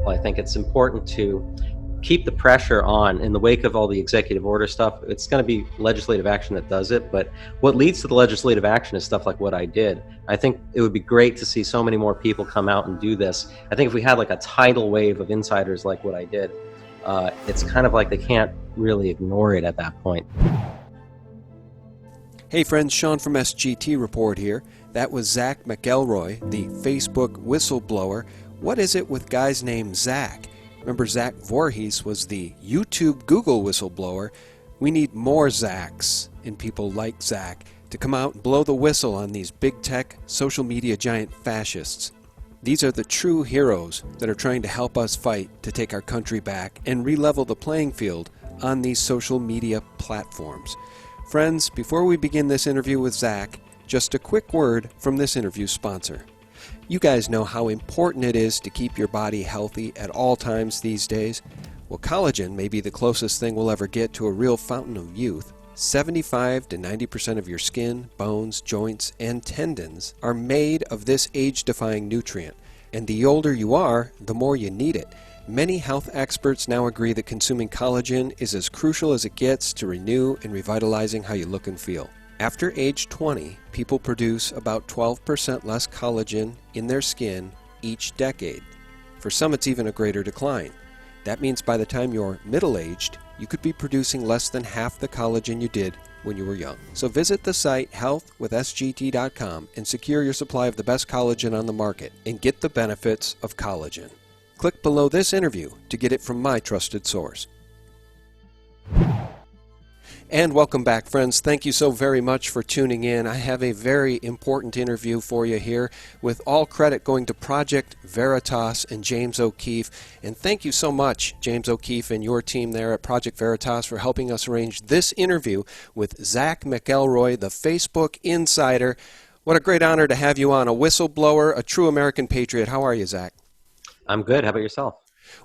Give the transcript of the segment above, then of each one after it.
I think it's important to keep the pressure on in the wake of all the executive order stuff. It's going to be legislative action that does it, but what leads to the legislative action is stuff like what I did. I think it would be great to see so many more people come out and do this. I think if we had like a tidal wave of insiders like what I did, it's kind of like they can't really ignore it at that point. Hey friends, Sean from SGT Report here. That was Zach McElroy, the Facebook whistleblower. What is it with guys named Zach? Remember, Zach Voorhees was the YouTube Google whistleblower. We need more Zachs and people like Zach to come out and blow the whistle on these big tech social media giant fascists. These are the true heroes that are trying to help us fight to take our country back and re-level the playing field on these social media platforms. Friends, before we begin this interview with Zach, just a quick word from this interview's sponsor. You guys know how important it is to keep your body healthy at all times these days. Well, collagen may be the closest thing we'll ever get to a real fountain of youth. 75 to 90% of your skin, bones, joints, and tendons are made of this age-defying nutrient. And the older you are, the more you need it. Many health experts now agree that consuming collagen is as crucial as it gets to renew and revitalizing how you look and feel. After age 20, people produce about 12% less collagen in their skin each decade. For some, it's even a greater decline. That means by the time you're middle-aged, you could be producing less than half the collagen you did when you were young. So visit the site healthwithsgt.com and secure your supply of the best collagen on the market and get the benefits of collagen. Click below this interview to get it from my trusted source. And welcome back, friends. Thank you so very much for tuning in. I have a very important interview for you here, with all credit going to Project Veritas and James O'Keefe. And thank you so much, James O'Keefe and your team there at Project Veritas, for helping us arrange this interview with Zach McElroy, the Facebook insider. What a great honor to have you on, a whistleblower, a true American patriot. How are you, Zach? I'm good. How about yourself?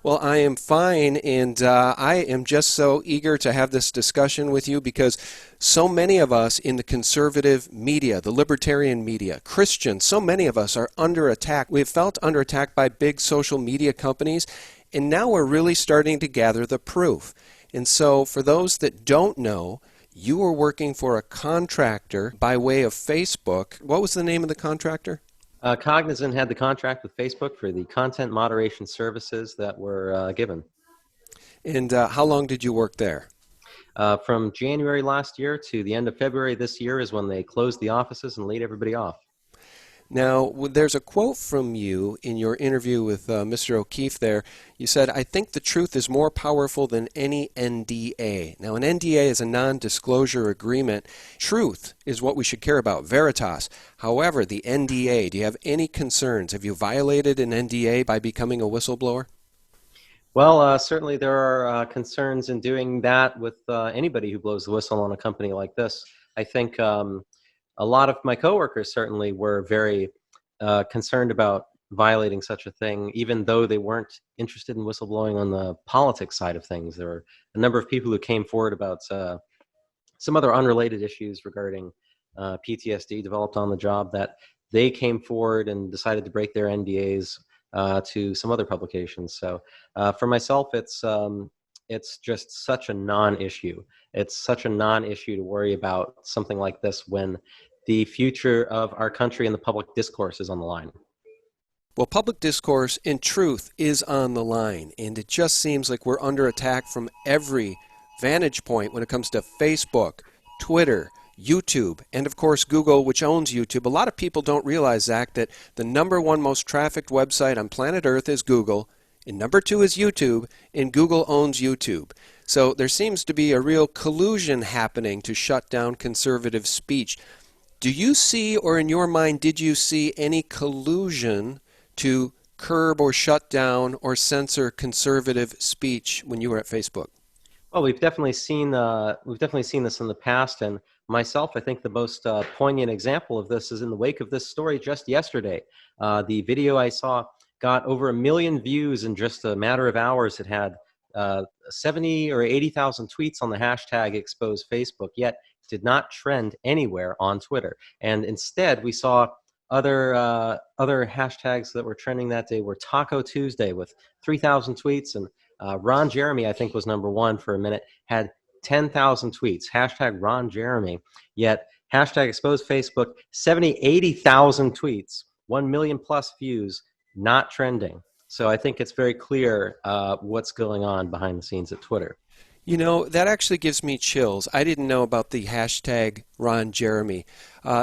Well, I am fine, and I am just so eager to have this discussion with you because so many of us in the conservative media, the libertarian media, Christians, so many of us are under attack. We've felt under attack by big social media companies, and now we're really starting to gather the proof. And so for those that don't know, you were working for a contractor by way of Facebook. What was the name of the contractor? Cognizant had the contract with Facebook for the content moderation services that were given. And how long did you work there? From January last year to the end of February this year is when they closed the offices and laid everybody off. Now, there's a quote from you in your interview with Mr. O'Keefe there. You said, "I think the truth is more powerful than any NDA." Now, an NDA is a non-disclosure agreement. Truth is what we should care about, Veritas. However, the NDA, do you have any concerns? Have you violated an NDA by becoming a whistleblower? Well, certainly there are concerns in doing that with anybody who blows the whistle on a company like this. I think a lot of my coworkers certainly were very concerned about violating such a thing, even though they weren't interested in whistleblowing on the politics side of things. There were a number of people who came forward about some other unrelated issues regarding PTSD developed on the job that they came forward and decided to break their NDAs to some other publications. So for myself, it's just such a non-issue. It's such a non-issue to worry about something like this when the future of our country and the public discourse is on the line. Well, public discourse and truth is on the line, and it just seems like we're under attack from every vantage point when it comes to Facebook, Twitter, YouTube, and of course Google, which owns YouTube. A lot of people don't realize, Zach, that the #1 most trafficked website on planet Earth is Google, and #2 is YouTube, and Google owns YouTube. So there seems to be a real collusion happening to shut down conservative speech. Do you see, or in your mind, did you see any collusion to curb or shut down or censor conservative speech when you were at Facebook? Well, we've definitely seen this in the past, and myself, I think the most poignant example of this is in the wake of this story just yesterday. The video I saw got over 1 million views in just a matter of hours. It had 70 or 80,000 tweets on the hashtag expose Facebook, yet did not trend anywhere on Twitter. And instead, we saw other hashtags that were trending that day were Taco Tuesday with 3,000 tweets, and Ron Jeremy, I think, was #1 for a minute, had 10,000 tweets. Hashtag Ron Jeremy. Yet hashtag exposed Facebook, 70, 80,000 tweets, 1 million plus views, not trending. So I think it's very clear what's going on behind the scenes at Twitter. You know, that actually gives me chills. I didn't know about the hashtag Ron Jeremy.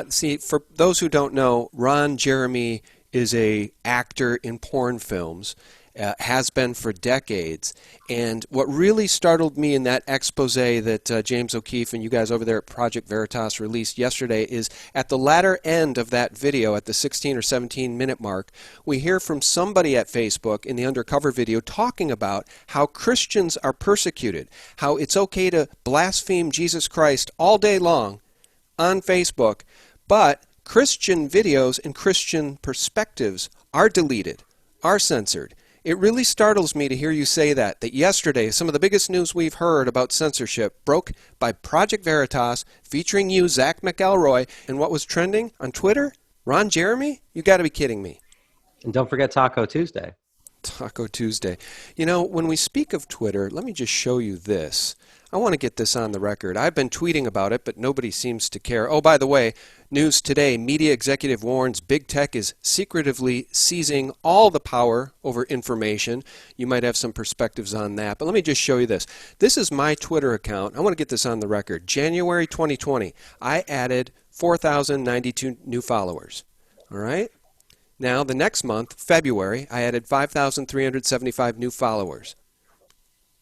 See, for those who don't know, Ron Jeremy is a actor in porn films, has been for decades. And what really startled me in that expose that James O'Keefe and you guys over there at Project Veritas released yesterday is at the latter end of that video, at the 16 or 17 minute mark, we hear from somebody at Facebook in the undercover video talking about how Christians are persecuted, how it's okay to blaspheme Jesus Christ all day long on Facebook, but Christian videos and Christian perspectives are deleted, are censored. It really startles me to hear you say that yesterday some of the biggest news we've heard about censorship broke by Project Veritas featuring you, Zach McElroy, and what was trending on Twitter? Ron Jeremy? You got to be kidding me. And don't forget Taco Tuesday. Taco Tuesday. You know, when we speak of Twitter, let me just show you this. I want to get this on the record. I've been tweeting about it, but nobody seems to care. Oh, by the way, news today, media executive warns big tech is secretively seizing all the power over information. You might have some perspectives on that, but let me just show you this. This is my Twitter account. I want to get this on the record. January 2020, I added 4,092 new followers. All right? Now, the next month, February, I added 5,375 new followers.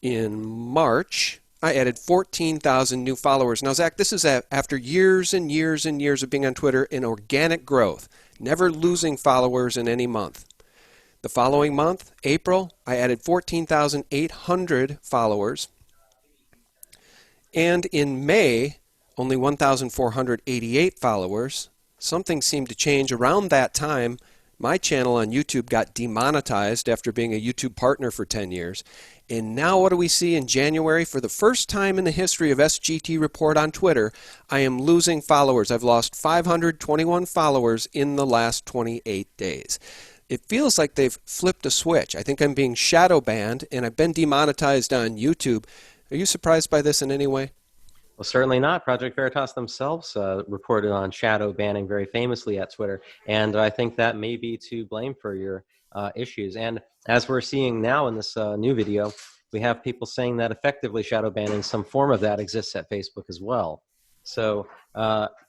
In March, I added 14,000 new followers. Now, Zach, this is after years and years and years of being on Twitter in organic growth, never losing followers in any month. The following month, April, I added 14,800 followers. And in May, only 1,488 followers. Something seemed to change around that time. My channel on YouTube got demonetized after being a YouTube partner for 10 years. And now what do we see in January? For the first time in the history of SGT Report on Twitter, I am losing followers. I've lost 521 followers in the last 28 days. It feels like they've flipped a switch. I think I'm being shadow banned, and I've been demonetized on YouTube. Are you surprised by this in any way? Well, certainly not. Project Veritas themselves reported on shadow banning very famously at Twitter, and I think that may be to blame for your issues. And as we're seeing now in this new video, we have people saying that effectively shadow banning, some form of that exists at Facebook as well. So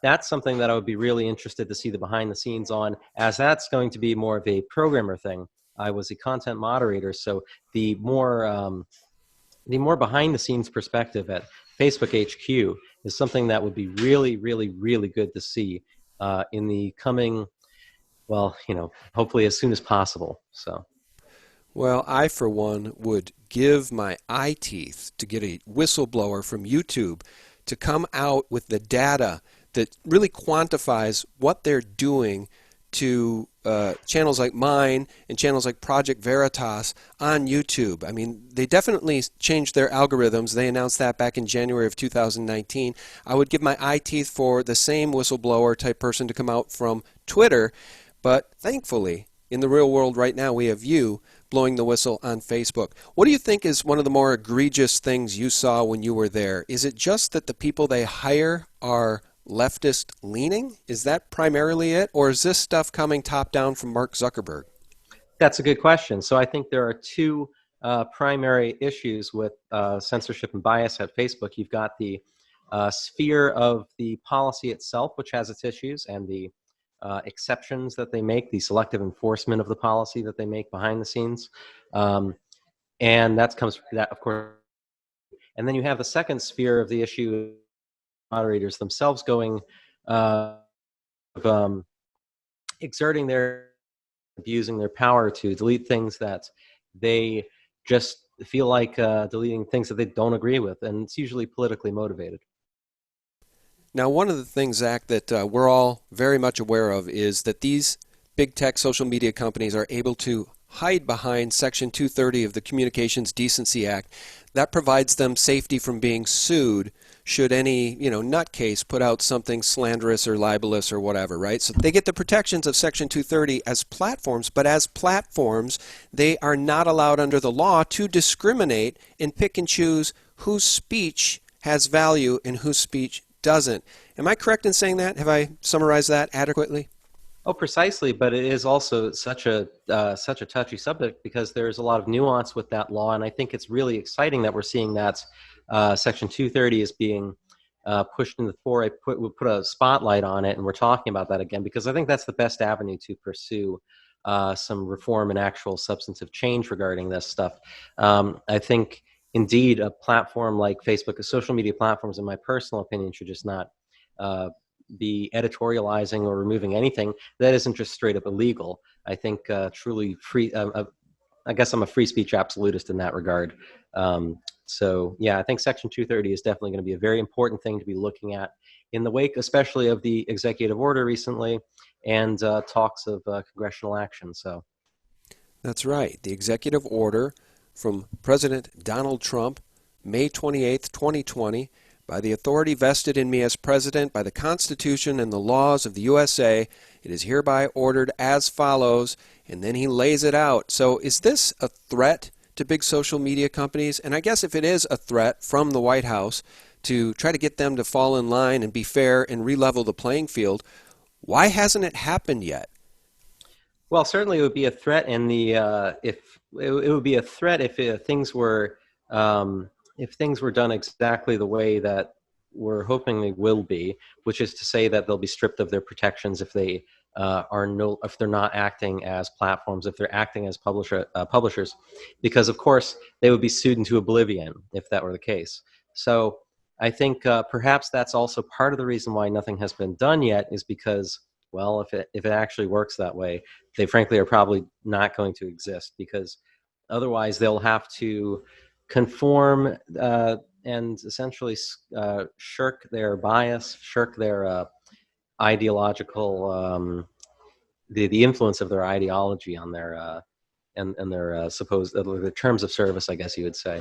that's something that I would be really interested to see the behind the scenes on, as that's going to be more of a programmer thing. I was a content moderator, so the more behind the scenes perspective at Facebook HQ is something that would be really, really, really good to see in the coming, well, hopefully as soon as possible. So, well, I, for one, would give my eye teeth to get a whistleblower from YouTube to come out with the data that really quantifies what they're doing to channels like mine and channels like Project Veritas on YouTube. I mean, they definitely changed their algorithms. They announced that back in January of 2019. I would give my eye teeth for the same whistleblower type person to come out from Twitter, but thankfully, in the real world right now, we have you blowing the whistle on Facebook. What do you think is one of the more egregious things you saw when you were there? Is it just that the people they hire are leftist leaning? Is that primarily it? Or is this stuff coming top down from Mark Zuckerberg? That's a good question. So I think there are two primary issues with censorship and bias at Facebook. You've got the sphere of the policy itself, which has its issues, and the exceptions that they make, the selective enforcement of the policy that they make behind the scenes. And that comes from that, of course. And then you have the second sphere of the issue, moderators themselves going, exerting their, abusing their power to delete things that they just feel like deleting things that they don't agree with, and it's usually politically motivated. Now, one of the things, Zach, that we're all very much aware of is that these big tech social media companies are able to hide behind Section 230 of the Communications Decency Act. That provides them safety from being sued should any, nutcase put out something slanderous or libelous or whatever, right? So they get the protections of Section 230 as platforms, but as platforms, they are not allowed under the law to discriminate and pick and choose whose speech has value and whose speech doesn't. Am I correct in saying that? Have I summarized that adequately? Oh, precisely, but it is also such a touchy subject because there's a lot of nuance with that law, and I think it's really exciting that we're seeing that Section 230 is being pushed into the fore. We put a spotlight on it, and we're talking about that again because I think that's the best avenue to pursue some reform and actual substantive change regarding this stuff. I think indeed a platform like Facebook, social media platforms, in my personal opinion, should just not be editorializing or removing anything that isn't just straight up illegal. I think truly free, I guess I'm a free speech absolutist in that regard. So yeah, I think Section 230 is definitely going to be a very important thing to be looking at in the wake, especially of the executive order recently and talks of congressional action. So that's right. The executive order from President Donald Trump, May 28th, 2020, by the authority vested in me as President by the Constitution and the laws of the USA, it is hereby ordered as follows, and then he lays it out. So is this a threat to big social media companies? And I guess if it is a threat from the White House to try to get them to fall in line and be fair and re-level the playing field, why hasn't it happened yet? Well, certainly it would be a threat in the if it would be a threat if things were done exactly the way that we're hoping they will be, which is to say that they'll be stripped of their protections if they if they're not acting as platforms, if they're acting as publishers, because of course they would be sued into oblivion if that were the case. So I think perhaps that's also part of the reason why nothing has been done yet, is because, well, if it actually works that way, they frankly are probably not going to exist, because otherwise they'll have to conform and essentially shirk their bias, shirk their ideological, the influence of their ideology on their and their supposed the terms of service, I guess you would say.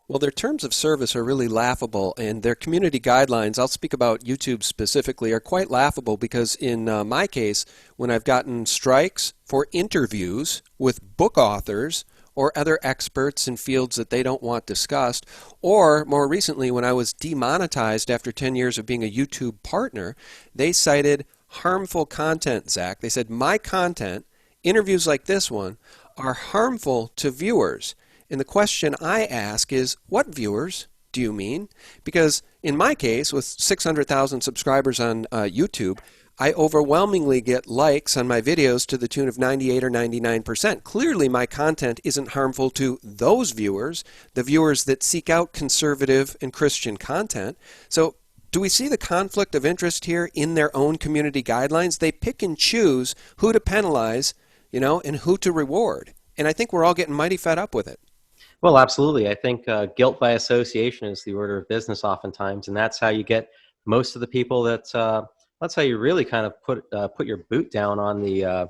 Well, their terms of service are really laughable, and their community guidelines, I'll speak about YouTube specifically, are quite laughable because in my case, when I've gotten strikes for interviews with book authors or other experts in fields that they don't want discussed, or more recently when I was demonetized after 10 years of being a YouTube partner, they cited harmful content, Zach. They said, my content, interviews like this one, are harmful to viewers. And the question I ask is, what viewers do you mean? Because in my case, with 600,000 subscribers on YouTube, I overwhelmingly get likes on my videos to the tune of 98 or 99%. Clearly, my content isn't harmful to those viewers, the viewers that seek out conservative and Christian content. So do we see the conflict of interest here in their own community guidelines? They pick and choose who to penalize, and who to reward. And I think we're all getting mighty fed up with it. Well, absolutely. I think guilt by association is the order of business oftentimes, and that's how you get most of the people that's how you really kind of put your boot down on the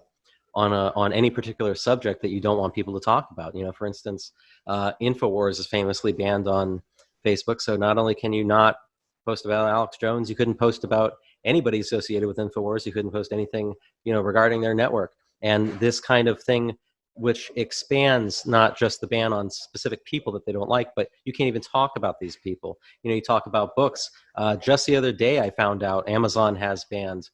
on any particular subject that you don't want people to talk about. For instance, InfoWars is famously banned on Facebook, so not only can you not post about Alex Jones, you couldn't post about anybody associated with InfoWars. You couldn't post anything regarding their network. And this kind of thing, which expands not just the ban on specific people that they don't like, but you can't even talk about these people. You talk about books. Just the other day, I found out Amazon has banned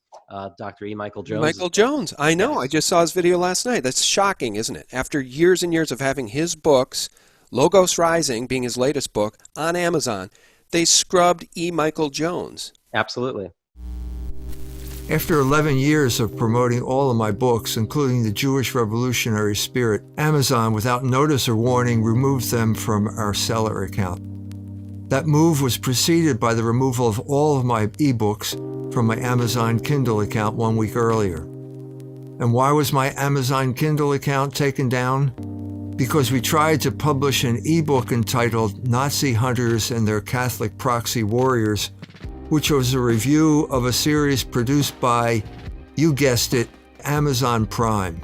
Dr. E. Michael Jones. Michael Jones, I know. Yes. I just saw his video last night. That's shocking, isn't it? After years and years of having his books, Logos Rising being his latest book, on Amazon, they scrubbed E. Michael Jones. Absolutely. After 11 years of promoting all of my books, including The Jewish Revolutionary Spirit, Amazon, without notice or warning, removed them from our seller account. That move was preceded by the removal of all of my ebooks from my Amazon Kindle account 1 week earlier. And why was my Amazon Kindle account taken down? Because we tried to publish an ebook entitled Nazi Hunters and Their Catholic Proxy Warriors, which was a review of a series produced by, you guessed it, Amazon Prime.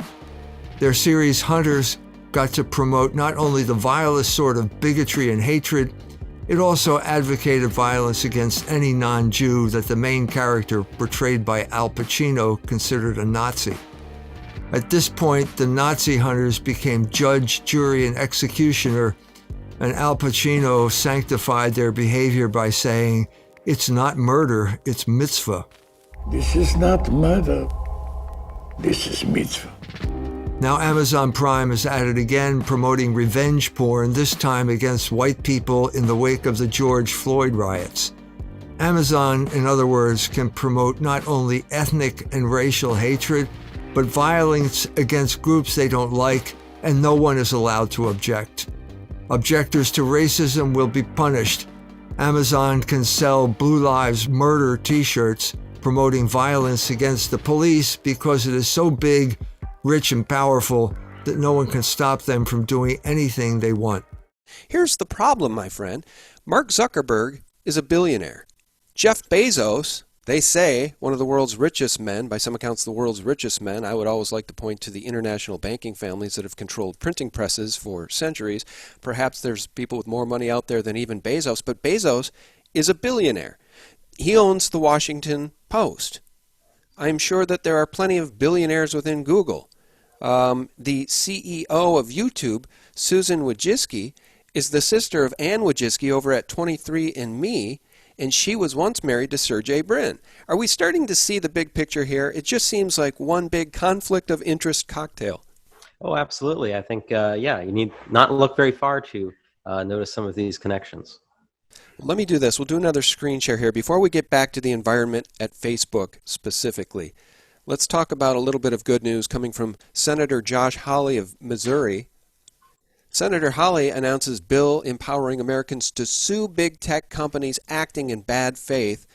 Their series Hunters got to promote not only the vilest sort of bigotry and hatred, It also advocated violence against any non-Jew that the main character, portrayed by Al Pacino, considered a Nazi. At this point, the Nazi hunters became judge, jury, and executioner, and Al Pacino sanctified their behavior by saying, "It's not murder, it's mitzvah." This is not murder, this is mitzvah. Now Amazon Prime is at it again, promoting revenge porn, this time against white people in the wake of the George Floyd riots. Amazon, in other words, can promote not only ethnic and racial hatred, but violence against groups they don't like, and no one is allowed to object. Objectors to racism will be punished. Amazon can sell Blue Lives Murder t-shirts promoting violence against the police because it is so big, rich, and powerful that no one can stop them from doing anything they want. Here's the problem, my friend. Mark Zuckerberg is a billionaire. Jeff Bezos, they say, one of the world's richest men, by some accounts the world's richest men. I would always like to point to the international banking families that have controlled printing presses for centuries. Perhaps there's people with more money out there than even Bezos, but Bezos is a billionaire. He owns the Washington Post. I'm sure that there are plenty of billionaires within Google. The CEO of YouTube, Susan Wojcicki, is the sister of Ann Wojcicki over at 23andMe, and she was once married to Sergey Brin. Are we starting to see the big picture here? It just seems like one big conflict of interest cocktail. Oh, absolutely. I think, yeah, you need not look very far to notice some of these connections. Let me do this. We'll do another screen share here. Before we get back to the environment at Facebook specifically, let's talk about a little bit of good news coming from Senator Josh Hawley of Missouri. Senator Hawley announces bill empowering Americans to sue big tech companies acting in bad faith.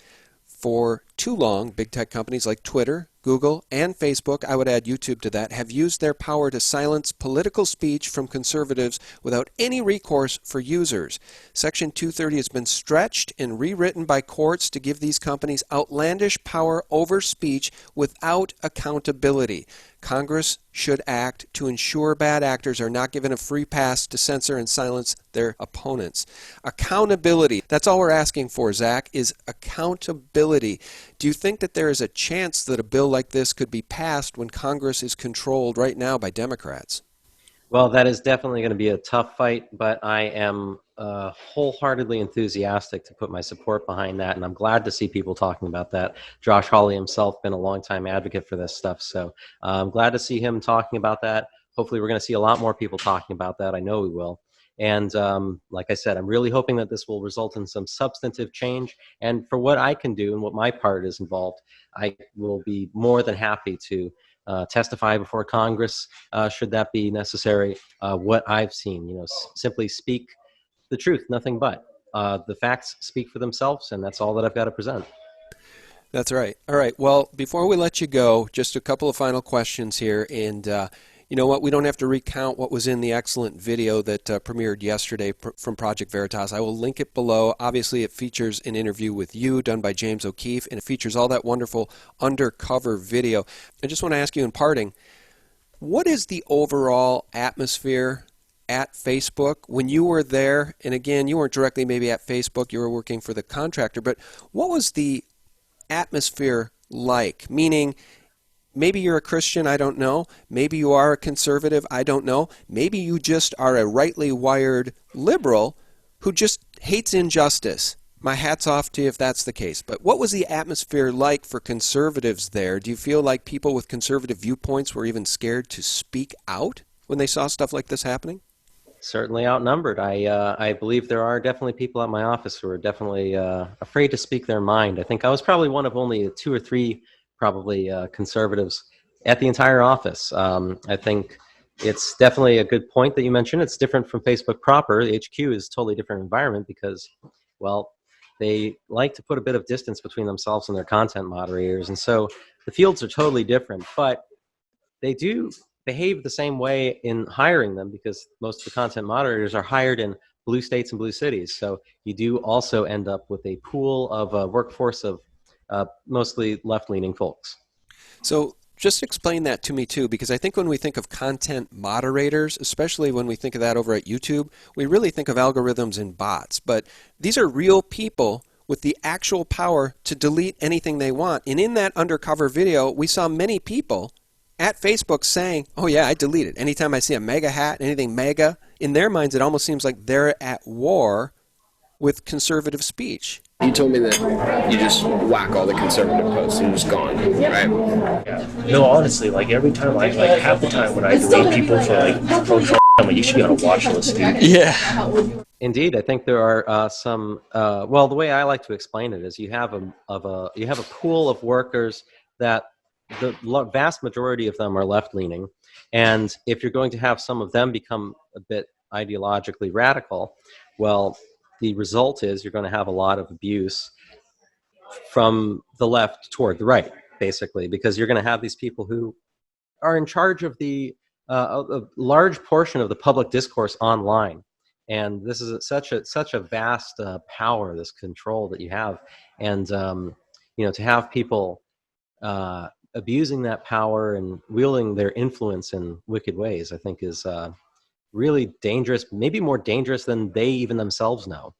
For too long, big tech companies like Twitter, Google, and Facebook, I would add YouTube to that, have used their power to silence political speech from conservatives without any recourse for users. Section 230 has been stretched and rewritten by courts to give these companies outlandish power over speech without accountability. Congress should act to ensure bad actors are not given a free pass to censor and silence their opponents. Accountability. That's all we're asking for, Zach, is accountability. Do you think that there is a chance that a bill like this could be passed when Congress is controlled right now by Democrats? Well, that is definitely going to be a tough fight, but I am wholeheartedly enthusiastic to put my support behind that, and I'm glad to see people talking about that. Josh Hawley himself been a longtime advocate for this stuff, so I'm glad to see him talking about that. Hopefully we're going to see a lot more people talking about that. I know we will. And like I said, I'm really hoping that this will result in some substantive change, and for what I can do and what my part is involved, I will be more than happy to testify before Congress, should that be necessary. What I've seen, simply speak the truth, nothing but. The facts speak for themselves, and that's all that I've got to present. That's right. All right. Well, before we let you go, just a couple of final questions here. And you know what? We don't have to recount what was in the excellent video that premiered yesterday from Project Veritas. I will link it below. Obviously, it features an interview with you done by James O'Keefe, and it features all that wonderful undercover video. I just want to ask you in parting, what is the overall atmosphere at Facebook when you were there? And again, you weren't directly maybe at Facebook, you were working for the contractor, but what was the atmosphere like? Meaning, maybe you're a Christian, I don't know. Maybe you are a conservative, I don't know. Maybe you just are a rightly wired liberal who just hates injustice. My hat's off to you if that's the case. But what was the atmosphere like for conservatives there? Do you feel like people with conservative viewpoints were even scared to speak out when they saw stuff like this happening? Certainly outnumbered. I believe there are definitely people at my office who are definitely afraid to speak their mind. I think I was probably one of only 2 or 3 probably conservatives at the entire office. I think it's definitely a good point that you mentioned. It's different from Facebook proper. The HQ is a totally different environment because, well, they like to put a bit of distance between themselves and their content moderators. And so the fields are totally different, but they do behave the same way in hiring them because most of the content moderators are hired in blue states and blue cities. So you do also end up with a pool of a workforce of mostly left-leaning folks. So Just explain that to me too, because I think when we think of content moderators, especially when we think of that over at YouTube, we really think of algorithms and bots. But these are real people with the actual power to delete anything they want. And in that undercover video, we saw many people at Facebook saying, oh yeah, I delete it. Anytime I see a mega hat, anything mega, in their minds it almost seems like they're at war with conservative speech. You told me that you just whack all the conservative posts and just gone, right? Yeah. No, honestly, like every time, like half the time when I delete people for like pro-Trump, I'm like, you should be on a watch list, dude. Yeah. Indeed, I think there are some. Well, the way I like to explain it is you have a pool of workers that the vast majority of them are left-leaning, and if you're going to have some of them become a bit ideologically radical, well, the result is you're going to have a lot of abuse from the left toward the right, basically, because you're going to have these people who are in charge of a large portion of the public discourse online. And this is such a vast power, this control that you have. And, to have people abusing that power and wielding their influence in wicked ways, I think is really dangerous, maybe more dangerous than they even themselves know.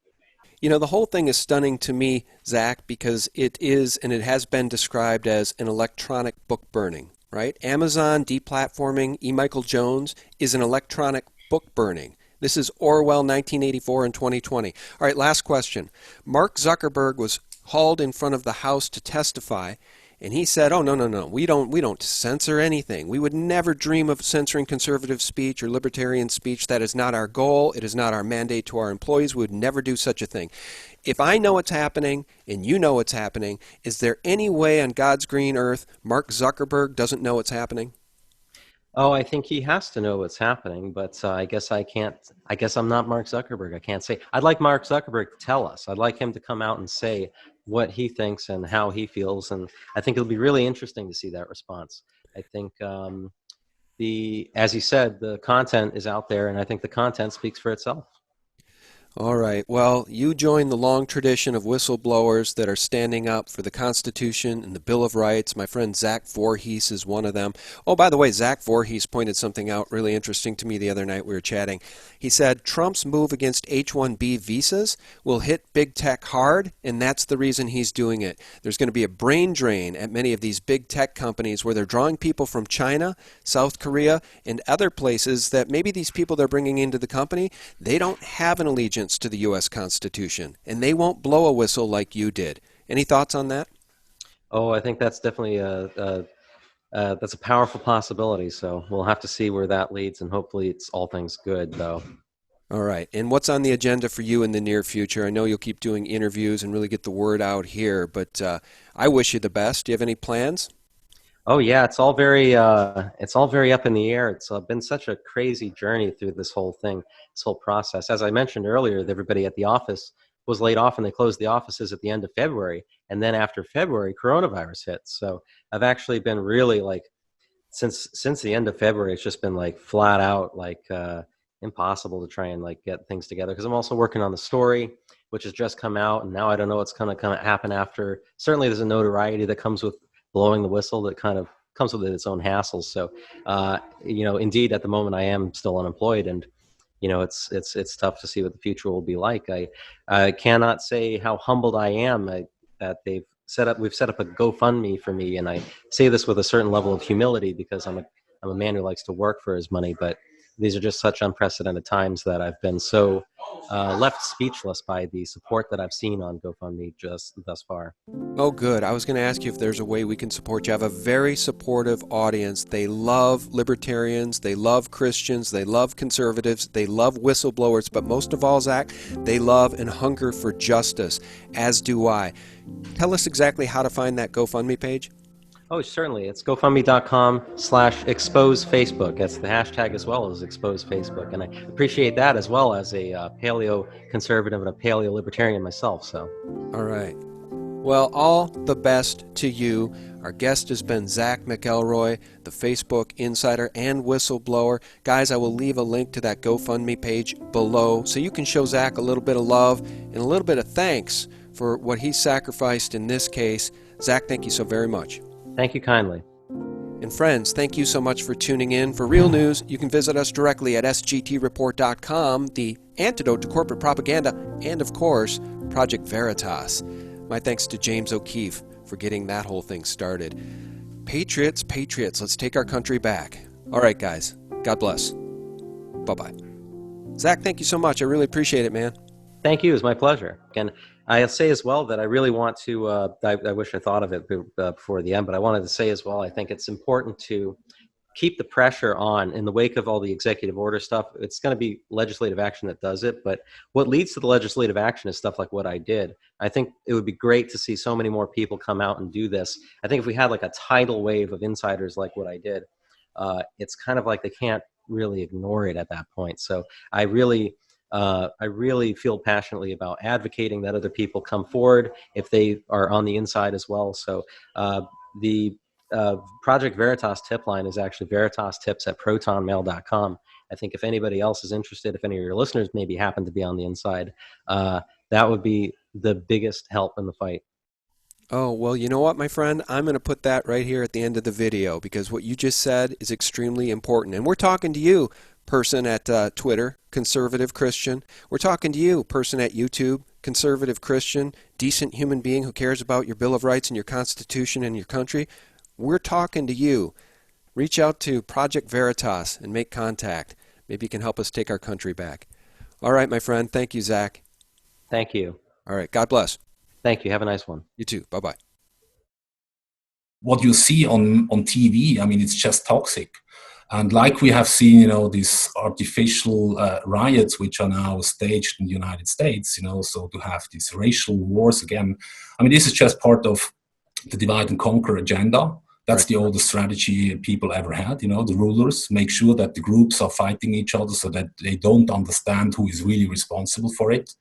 You know, the whole thing is stunning to me, Zach, because it is, and it has been described as an electronic book burning, right? Amazon deplatforming Michael Jones is an electronic book burning. This is Orwell 1984 and 2020. All right, last question. Mark Zuckerberg was hauled in front of the House to testify, and he said, oh, no, we don't censor anything. We would never dream of censoring conservative speech or libertarian speech. That is not our goal. It is not our mandate to our employees. We would never do such a thing. If I know it's happening and you know it's happening, is there any way on God's green earth Mark Zuckerberg doesn't know it's happening? Oh, I think he has to know what's happening, but I guess I can't. I guess I'm not Mark Zuckerberg. I can't say. I'd like Mark Zuckerberg to tell us. I'd like him to come out and say what he thinks and how he feels, and I think it'll be really interesting to see that response. I think as you said, the content is out there, and I think the content speaks for itself. All right. Well, you join the long tradition of whistleblowers that are standing up for the Constitution and the Bill of Rights. My friend Zach Voorhees is one of them. Oh, by the way, Zach Voorhees pointed something out really interesting to me the other night we were chatting. He said Trump's move against H-1B visas will hit big tech hard, and that's the reason he's doing it. There's going to be a brain drain at many of these big tech companies where they're drawing people from China, South Korea, and other places that maybe these people they're bringing into the company, they don't have an allegiance to the U.S. Constitution, and they won't blow a whistle like you did. Any thoughts on that? Oh, I think that's definitely that's a powerful possibility. So we'll have to see where that leads, and hopefully it's all things good, though. All right. And what's on the agenda for you in the near future? I know you'll keep doing interviews and really get the word out here, but I wish you the best. Do you have any plans? Oh yeah, it's all very up in the air. It's been such a crazy journey through this whole thing, this whole process. As I mentioned earlier, everybody at the office was laid off, and they closed the offices at the end of February. And then after February, coronavirus hit. So I've actually been really since the end of February, it's just been flat out impossible to try and get things together, because I'm also working on the story, which has just come out, and now I don't know what's going to happen after. Certainly, there's a notoriety that comes with blowing the whistle that kind of comes with its own hassles. So, indeed, at the moment, I am still unemployed, and it's tough to see what the future will be like. I cannot say how humbled I am that we've set up a GoFundMe for me, and I say this with a certain level of humility because I'm a man who likes to work for his money, but these are just such unprecedented times that I've been so left speechless by the support that I've seen on GoFundMe just thus far. Oh, good. I was going to ask you if there's a way we can support you. I have a very supportive audience. They love libertarians. They love Christians. They love conservatives. They love whistleblowers. But most of all, Zach, they love and hunger for justice, as do I. Tell us exactly how to find that GoFundMe page. Oh, certainly. It's GoFundMe.com/exposefacebook. That's the hashtag as well as exposefacebook. And I appreciate that as well as a paleo-conservative and a paleo-libertarian myself. So. All right. Well, all the best to you. Our guest has been Zach McElroy, the Facebook insider and whistleblower. Guys, I will leave a link to that GoFundMe page below so you can show Zach a little bit of love and a little bit of thanks for what he sacrificed in this case. Zach, thank you so very much. Thank you kindly. And friends, thank you so much for tuning in. For real news, you can visit us directly at sgtreport.com, the antidote to corporate propaganda, and of course, Project Veritas. My thanks to James O'Keefe for getting that whole thing started. Patriots, patriots, let's take our country back. All right, guys. God bless. Bye-bye. Zach, thank you so much. I really appreciate it, man. Thank you. It's my pleasure. And I'll say as well that I really want to, I wish I thought of it before the end, but I wanted to say as well, I think it's important to keep the pressure on in the wake of all the executive order stuff. It's going to be legislative action that does it, but what leads to the legislative action is stuff like what I did. I think it would be great to see so many more people come out and do this. I think if we had like a tidal wave of insiders like what I did, it's kind of like they can't really ignore it at that point. So I really feel passionately about advocating that other people come forward if they are on the inside as well. So the Project Veritas tip line is actually veritastips@protonmail.com. I think if anybody else is interested, if any of your listeners maybe happen to be on the inside, that would be the biggest help in the fight. Oh, well, you know what, my friend? I'm going to put that right here at the end of the video because what you just said is extremely important. And we're talking to you, person at Twitter, conservative Christian. We're talking to you, person at YouTube, conservative Christian, decent human being who cares about your Bill of Rights and your Constitution and your country. We're talking to you. Reach out to Project Veritas and make contact. Maybe you can help us take our country back. All right, my friend. Thank you, Zach. Thank you. All right. God bless. Thank you. Have a nice one. You too. Bye-bye. What you see on TV, I mean, it's just toxic. And like we have seen, these artificial riots, which are now staged in the United States, so to have these racial wars again. I mean, this is just part of the divide and conquer agenda. That's the oldest strategy people ever had, the rulers make sure that the groups are fighting each other so that they don't understand who is really responsible for it.